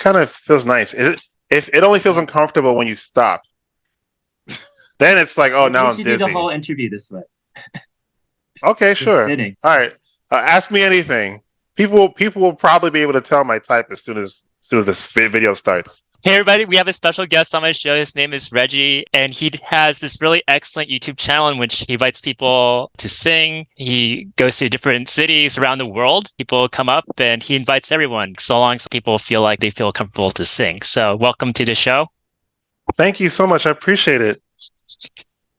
kind of feels nice. If it only feels uncomfortable when you stop, then it's like, oh, now We I'm should do the dizzy. whole interview this way. Okay, Just sure. spinning. All right. Ask me anything. People will probably be able to tell my type as soon as this video starts. Hey everybody, we have a special guest on my show. His name is Reggie, and he has this really excellent YouTube channel in which he invites people to sing. He goes to different cities around the world. People come up and he invites everyone, so long as people feel like they feel comfortable to sing. So welcome to the show. Thank you so much. I appreciate it.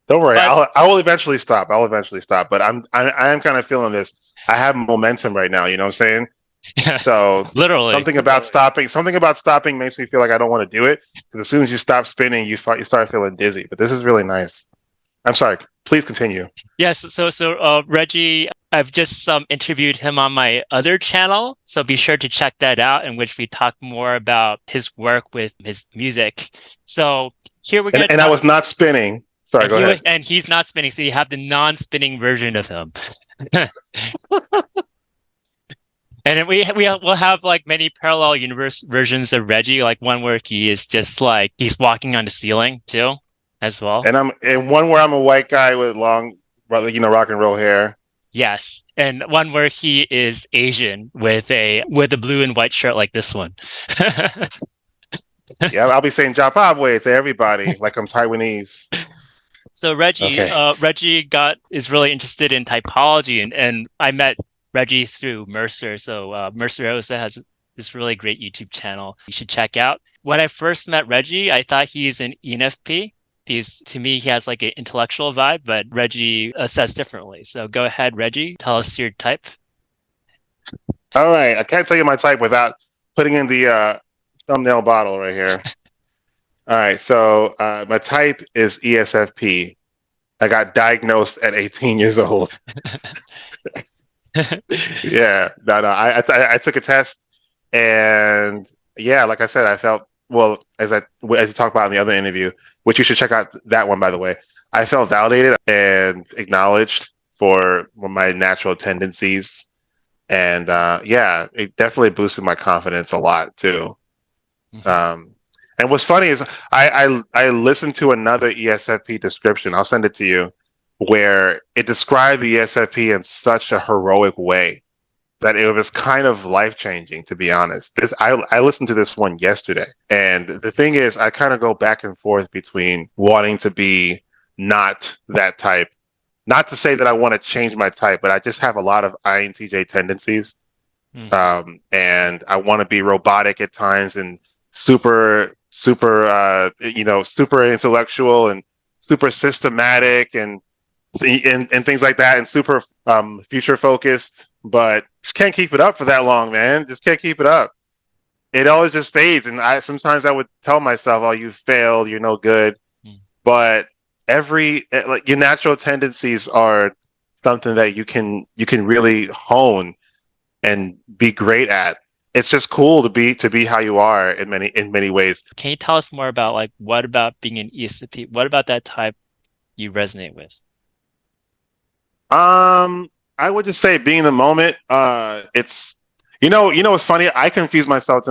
Don't worry. But I will eventually stop. But I am kind of feeling this. I have momentum right now. You know what I'm saying? yes, So literally. something about stopping makes me feel like I don't want to do it. Because as soon as you stop spinning, you start feeling dizzy. But this is really nice. I'm sorry. Please continue. Yes, so Reggie, I've just interviewed him on my other channel, so be sure to check that out, in which we talk more about his work with his music. So here we're going to And I was not spinning. Sorry, go ahead. And he's not spinning, so you have the non-spinning version of him. And then we'll have like many parallel universe versions of Reggie, like one where he is just like he's walking on the ceiling too, as well. And one where I'm a white guy with long, rock and roll hair. Yes, and one where he is Asian with a blue and white shirt like this one. Yeah, I'll be saying Japabwe to everybody like I'm Taiwanese. So Reggie, Okay. Reggie is really interested in typology, and I met Reggie through Mercer. So Mercer also has this really great YouTube channel you should check out. When I first met Reggie, I thought he's an ENFP. To me, he has like an intellectual vibe, but Reggie says differently. So go ahead, Reggie, tell us your type. All right. I can't tell you my type without putting in the thumbnail bottle right here. All right. So my type is ESFP. I got diagnosed at 18 years old. Yeah. No. I took a test, and yeah, like I said, I felt well as you talked about in the other interview, which you should check out that one, by the way. I felt validated and acknowledged for my natural tendencies, and yeah, it definitely boosted my confidence a lot too. And what's funny is I listened to another ESFP description. I'll send it to you, where it described the ESFP in such a heroic way that it was kind of life changing. To be honest, I listened to this one yesterday, and the thing is, I kind of go back and forth between wanting to be not that type. Not to say that I want to change my type, but I just have a lot of INTJ tendencies, and I want to be robotic at times and super super intellectual and super systematic and things like that, and super future focused, but just can't keep it up for that long, man. Just can't keep it up. It always just fades, and sometimes I would tell myself, "Oh, you failed. You're no good." But like your natural tendencies are something that you can really hone and be great at. It's just cool to be how you are in many ways. Can you tell us more about like what about being an ESFP? What about that type you resonate with? I would just say being in the moment. It's what's funny. I confuse myself.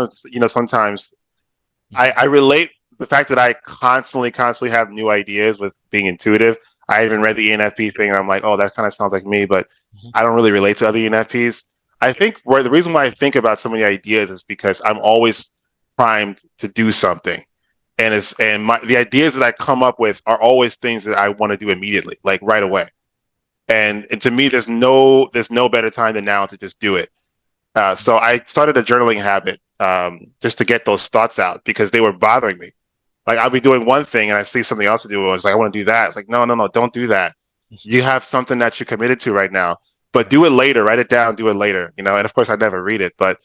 Sometimes I relate the fact that I constantly have new ideas with being intuitive. I even read the ENFP thing, and I'm like, oh, that kind of sounds like me, but I don't really relate to other ENFPs. I think the reason why I think about so many ideas is because I'm always primed to do something, and the ideas that I come up with are always things that I want to do immediately, like right away. And to me, there's no better time than now to just do it. So I started a journaling habit just to get those thoughts out because they were bothering me. Like I'll be doing one thing and I see something else to do. And I was like, I want to do that. It's like, no, don't do that. You have something that you're committed to right now, but do it later. Write it down. Do it later. And of course, I never read it, but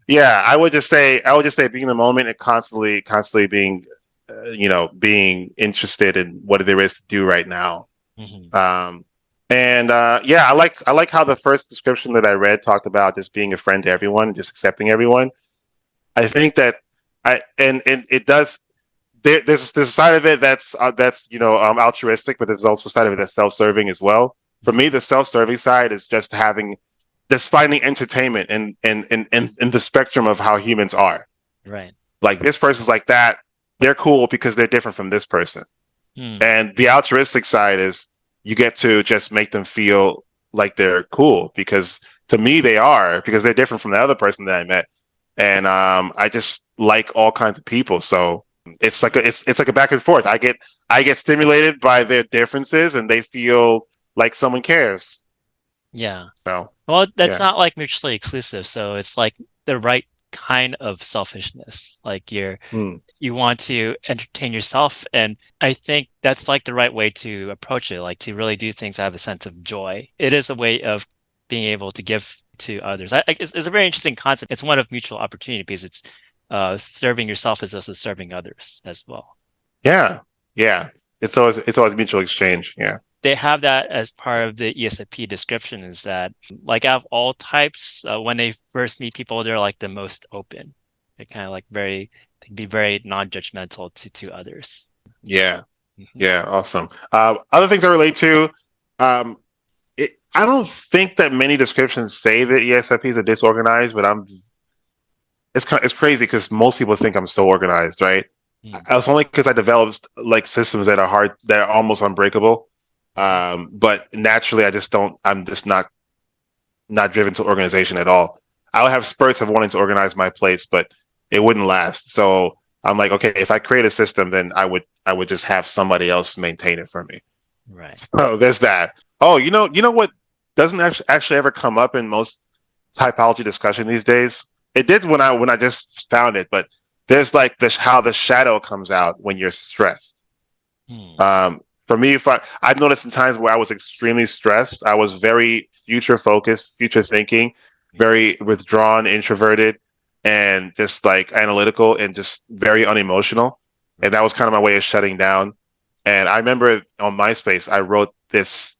yeah, I would just say being in the moment and constantly being, being interested in what there is to do right now. Yeah, I like how the first description that I read talked about just being a friend to everyone, just accepting everyone. I think that it does. There's a side of it that's altruistic, but there's also a side of it that's self-serving as well. For me, the self-serving side is just having just finding entertainment in the spectrum of how humans are. Right. Like this person's like that, they're cool because they're different from this person. Hmm. And the altruistic side is you get to just make them feel like they're cool because to me they are because they're different from the other person that I met. And I just like all kinds of people. So it's like a back and forth. I get stimulated by their differences and they feel like someone cares. Yeah. So Well, that's yeah. not like mutually exclusive. So it's like the right kind of selfishness. Like Hmm. you want to entertain yourself. And I think that's like the right way to approach it, like to really do things out of a sense of joy. It is a way of being able to give to others. It's a very interesting concept. It's one of mutual opportunity because it's serving yourself is also serving others as well. Yeah. Yeah. It's always mutual exchange. Yeah. They have that as part of the ESFP description is that like out of all types, when they first meet people, they're like the most open. They're kind of like they can be very non-judgmental to others. Yeah. Mhm. Yeah. Awesome. Other things I relate to, um, I don't think that many descriptions say that ESFPs are disorganized, but it's crazy because most people think I'm so organized, right? Mm. It's only because I developed like systems that are hard, that are almost unbreakable. Mhm. But naturally, I just don't. I'm just not driven to organization at all. I'll have spurts of wanting to organize my place, but it wouldn't last. So I'm like, okay, if I create a system, then I would just have somebody else maintain it for me. Right. Oh, there's that. Oh, you know what doesn't actually ever come up in most typology discussion these days? It did when I just found it, but there's like this how the shadow comes out when you're stressed. Hmm. For me, if I've noticed in times where I was extremely stressed, I was very future focused, future thinking, very withdrawn, introverted, and just like analytical and just very unemotional. And that was kind of my way of shutting down. And I remember on MySpace, I wrote this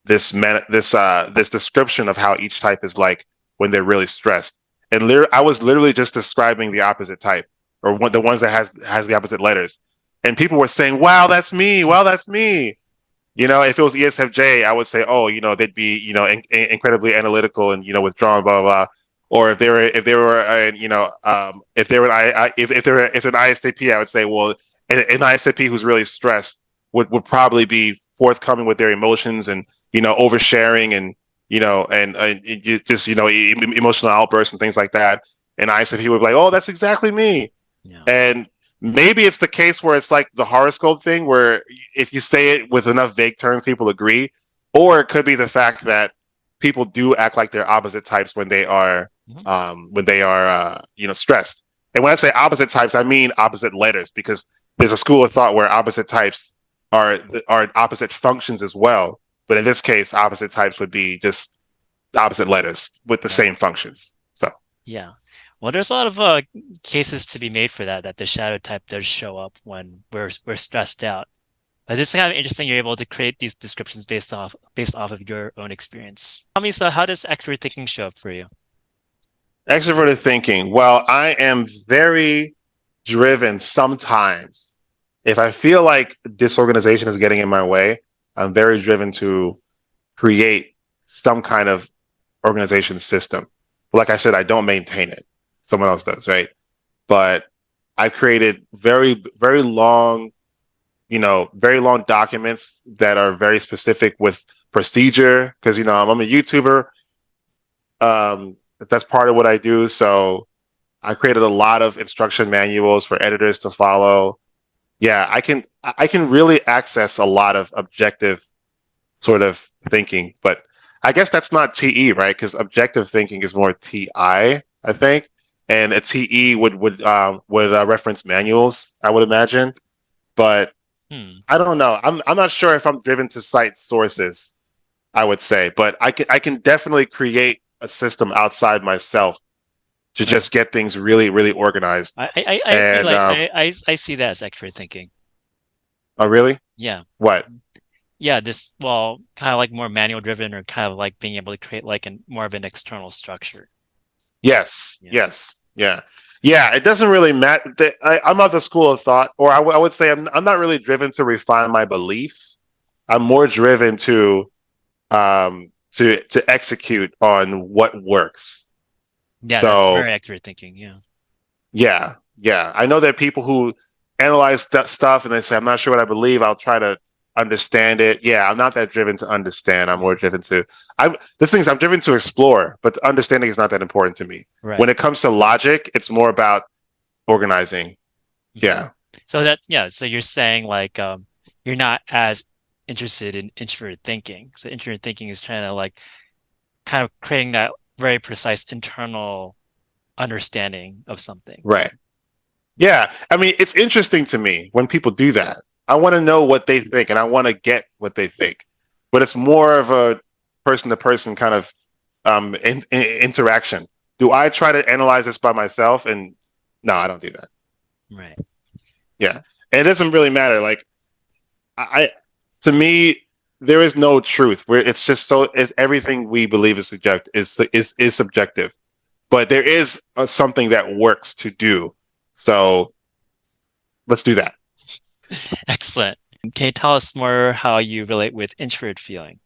description of how each type is like when they're really stressed. And I was literally just describing the opposite type or the ones that has the opposite letters. And people were saying, "Wow, that's me! Wow, that's me!" You know, if it was ESFJ, I would say, "Oh, you know, they'd be incredibly analytical and withdrawn, blah blah blah." Or if they were if they were if they're if an ISTP, I would say, well, an ISTP who's really stressed would probably be forthcoming with their emotions and oversharing and just emotional outbursts and things like that. And ISTP would be like, "Oh, that's exactly me." Yeah. And maybe it's the case where it's like the horoscope thing, where if you say it with enough vague terms, people agree. Or it could be the fact that people do act like they're opposite types Mhm. when they are stressed. And when I say opposite types, I mean opposite letters because there's a school of thought where opposite types are opposite functions as well. But in this case, opposite types would be just opposite letters with the Right. same functions. So Yeah. Well, there's a lot of cases to be made for that, that the shadow type does show up when we're stressed out. But it's kind of interesting you're able to create these descriptions based off of your own experience. Tell me, so how does extrovert thinking show up for you? extroverted thinking. Well, I am very driven sometimes. If I feel like disorganization is getting in my way, I'm very driven to create some kind of organization system. Like I said, I don't maintain it. Someone else does, right? But I created very long, very long documents that are very specific with procedure because I'm a YouTuber. That's part of what I do. So I created a lot of instruction manuals for editors to follow. Yeah, I can really access a lot of objective sort of thinking, but I guess that's not TE, right? Because objective thinking is more TI think, and a TE would reference manuals, I would imagine. But Hmm. I don't know. I'm not sure if I'm driven to cite sources. I would say, but I can definitely create a system outside myself to Right. just get things really organized. I feel And like I see that as extrovert thinking. oh, really? Yeah. What? Yeah, this, well, kind of like more manual driven or kind of like being able to create like an more of an external structure. Yes, Yeah. yes, yeah, yeah. It doesn't really matter. I'm of the school of thought, or I would say I'm not really driven to refine my beliefs. I'm more driven to to execute on what works. Yeah, that's So very accurate thinking. Yeah. yeah, yeah. I know there are people who analyze that stuff and they say, I'm not sure what I believe. I'll try to understand it. Yeah, I'm not that driven to understand. I'm more driven to I'm driven to explore, but understanding is not that important to me. When Right. it comes to logic, it's more about organizing. Mhm. Yeah. So that, yeah, so you're saying like you're not as interested in introverted thinking. So introverted thinking is trying to like kind of creating that very precise internal understanding of something. Right. Yeah. I mean, it's interesting to me when people do that. I want to know what they think and I want to get what they think. But it's more of a person to person kind of interaction. Do I try to analyze this by myself? And no, I don't do that. Right. Yeah. And it doesn't really matter. Like I to me, there is no truth. Where it's just everything we believe is is subjective. But there is something that works to do. So let's do that. Excellent. Can you tell us more how you relate with introvert feeling?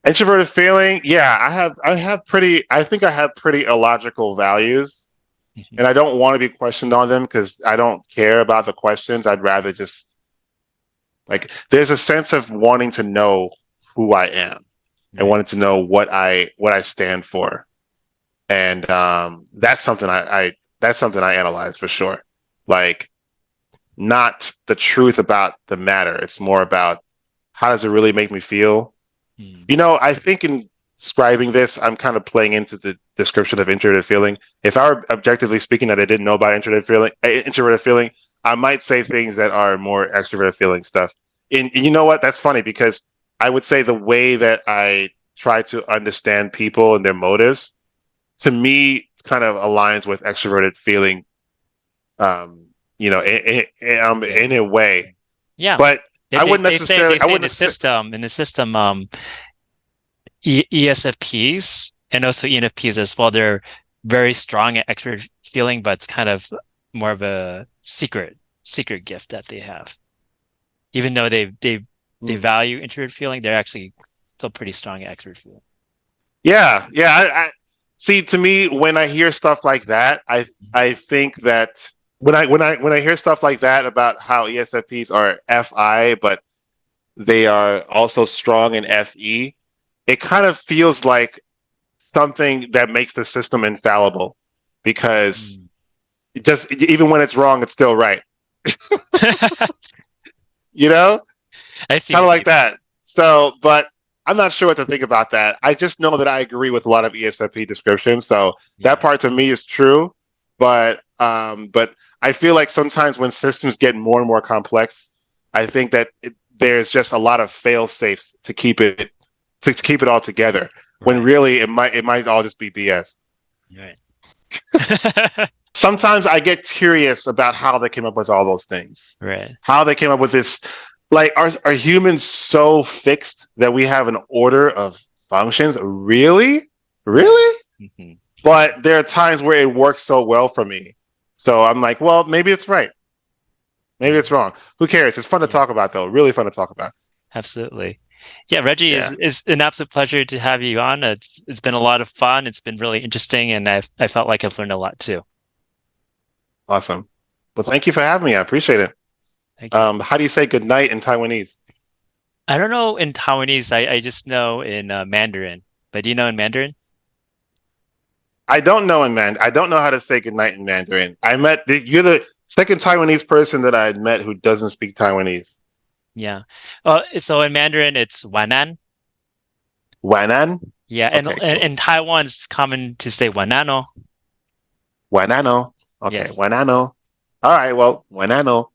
Introverted feeling, yeah, I think I have pretty illogical values, Mhm. and I don't want to be questioned on them because I don't care about the questions. I'd rather just like there's a sense of wanting to know who I am and Right. wanting to know what I stand for. And that's something that's something I analyze for sure. Like not the truth about the matter. It's more about how does it really make me feel. Mm. You know, I think in describing this, I'm kind of playing into the description of introverted feeling. If I were objectively speaking that I didn't know about introverted feeling, I might say things that are more extroverted feeling stuff. And you know what? That's funny because I would say the way that I try to understand people and their motives, to me, kind of aligns with extroverted feeling. Um, Yeah. in a way, Yeah. but They I say wouldn't necessarily. in the system ESFPs and also ENFPs as well, they're very strong at extrovert feeling, but it's kind of more of a secret gift that they have. Even though they Hmm. value introvert feeling, they're actually still pretty strong at extrovert feeling. Yeah, yeah. I see. To me, when I hear stuff like that, I think that when I hear stuff like that about how ESFPs are FI, but they are also strong in FE, it kind of feels like something that makes the system infallible because Mm. it just even when it's wrong, it's still right. You know, I see kind of what you like mean. that. So, but I'm not sure what to think about that. I just know that I agree with a lot of ESFP descriptions. So that Yeah. part to me is true. But I feel like sometimes when systems get more and more complex, I think that there's just a lot of fail safes to keep it all together. When Right. really it might all just be BS. Right. Sometimes I get curious about how they came up with all those things, Right. how they came up with this. Like, are humans so fixed that we have an order of functions? Really? Right. Really? Hmm. But there are times where it works so well for me. So I'm like, well, maybe it's right. Maybe Yeah. it's wrong. Who cares? It's fun to Yeah. talk about, though. Really fun to talk about. Absolutely. Yeah, Reggie, Yeah. is an absolute pleasure to have you on. It's been a lot of fun. It's been really interesting, and I felt like I've learned a lot too. Awesome. Well, thank you for having me. I appreciate it. Thank you. How do you say good night in Taiwanese? I don't know in Taiwanese. I just know in Mandarin. But do you know in Mandarin? I don't know how to say good night in Mandarin. You're the second Taiwanese person that I had met who doesn't speak Taiwanese. Yeah. So in Mandarin, it's Wanan. Wanan? Yeah, and Okay, cool. in Taiwan, it's common to say Wanano. Wanano. Okay, Yes. Wanano. All right, well, Wanano.